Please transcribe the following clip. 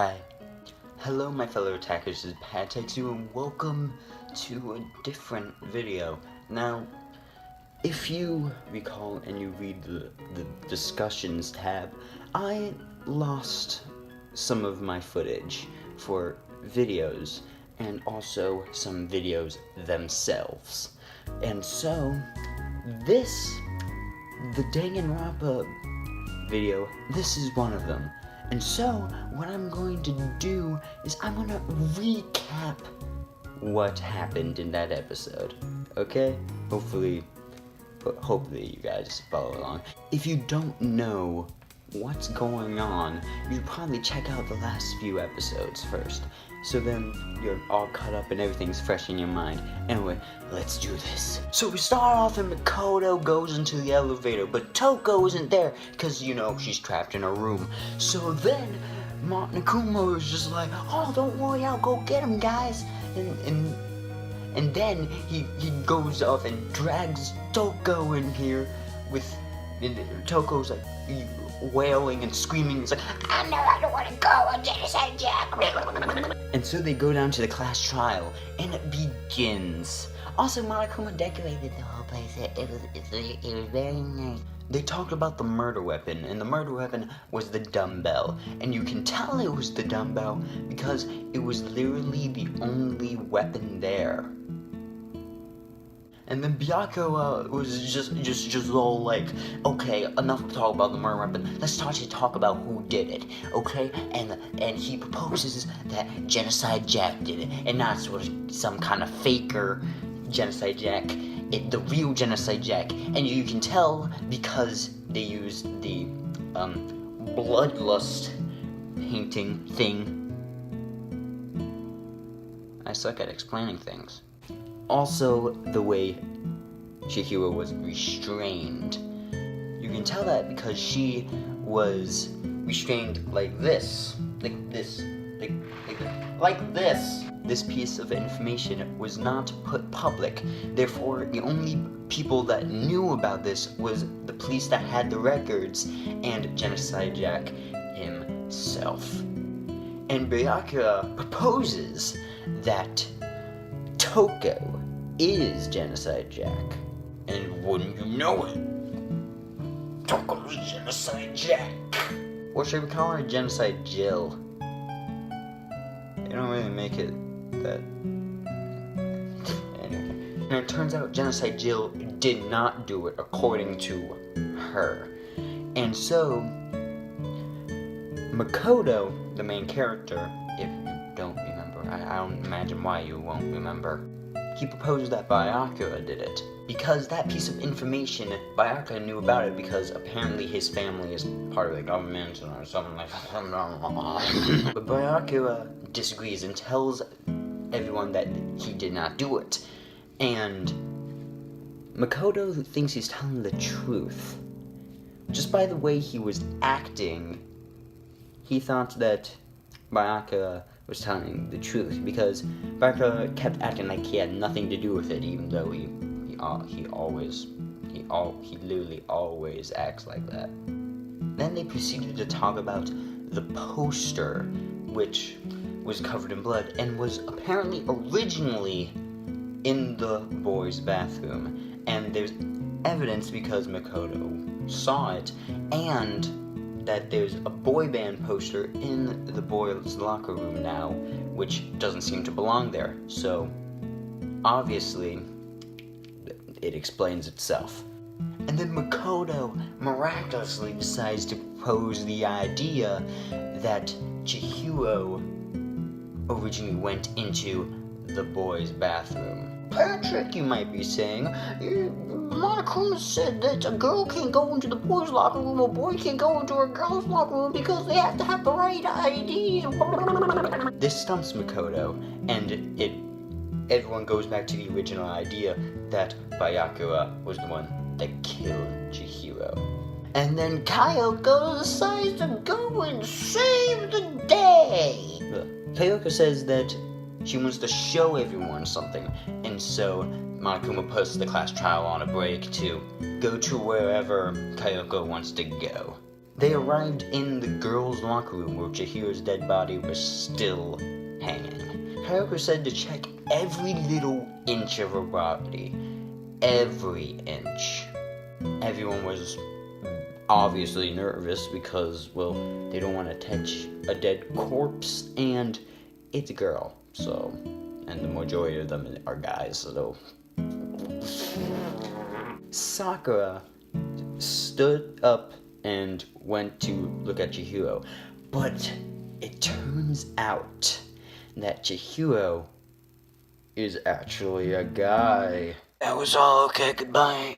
Hi. Hello my fellow attackers, this is Pateksu and welcome to a different video. Now, if you recall and you read the discussions tab, I lost some of my footage for videos and also some videos themselves. And so, the Danganronpa video, this is one of them. And so, what I'm going to do is I'm going to recap what happened in that episode, okay? Hopefully you guys follow along. If you don't know what's going on, you should probably check out the last few episodes first. So then you're all caught up and everything's fresh in your mind. Anyway, let's do this. So we start off and Makoto goes into the elevator, but Toko isn't there because, you know, she's trapped in a room. So then Nakumo is just like, oh, don't worry, I'll go get him, guys. And then he goes off and drags Toko in here with, Toko's like wailing and screaming. It's like, I don't want to go, I'm Genocide Jack. And so they go down to the class trial, and it begins. Also, Monokuma decorated the whole place. It was very nice. They talked about the murder weapon, and the murder weapon was the dumbbell. And you can tell it was the dumbbell because it was literally the only weapon there. And then Byakuya was just all like, okay, enough of talk about the murder weapon. Let's start to talk about who did it, okay? And he proposes that Genocide Jack did it, and not sort of some kind of faker Genocide Jack. The real Genocide Jack. And you can tell because they used the bloodlust painting thing. I suck at explaining things. Also, the way Chihiro was restrained. You can tell that because she was restrained like this. Like this. Like this. This piece of information was not put public. Therefore, the only people that knew about this was the police that had the records and Genocide Jack himself. And Byakuya proposes that Toko is Genocide Jack. And wouldn't you know it, Toko's Genocide Jack. Or should we call her Genocide Jill? They don't really make it that... Anyway. And it turns out Genocide Jill did not do it according to her. And so, Makoto, the main character, if you don't remember, I don't imagine why you won't remember. He proposed that Byakuya did it. Because that piece of information, Byakuya knew about it because apparently his family is part of the government or something like that. But Byakuya disagrees and tells everyone that he did not do it. And Makoto thinks he's telling the truth. Just by the way he was acting, he thought that Byakuya was telling the truth because Byakuya kept acting like he had nothing to do with it, even though he literally always acts like that. Then they proceeded to talk about the poster, which was covered in blood and was apparently originally in the boys' bathroom. And there's evidence because Makoto saw it, and that there's a boy band poster in the boys' locker room now, which doesn't seem to belong there. So, obviously, it explains itself. And then Makoto miraculously decides to propose the idea that Chihiro originally went into the boys' bathroom. Patrick, you might be saying, Monokuma said that a girl can't go into the boys' locker room, a boy can't go into a girl's locker room because they have to have the right IDs. This stumps Makoto, and everyone goes back to the original idea that Byakuya was the one that killed Chihiro. And then Kayoko decides to go and save the day. Kayoko says that she wants to show everyone something, and so Monokuma puts the class trial on a break to go to wherever Kayoko wants to go. They arrived in the girls' locker room where Chihiro's dead body was still hanging. Kayako said to check every little inch of her body. Every inch. Everyone was obviously nervous because, well, they don't want to touch a dead corpse, and it's a girl, so, and the majority of them are guys, so. Sakura stood up and went to look at Chihiro, but it turns out that Chihiro is actually a guy. That was all, okay, goodbye.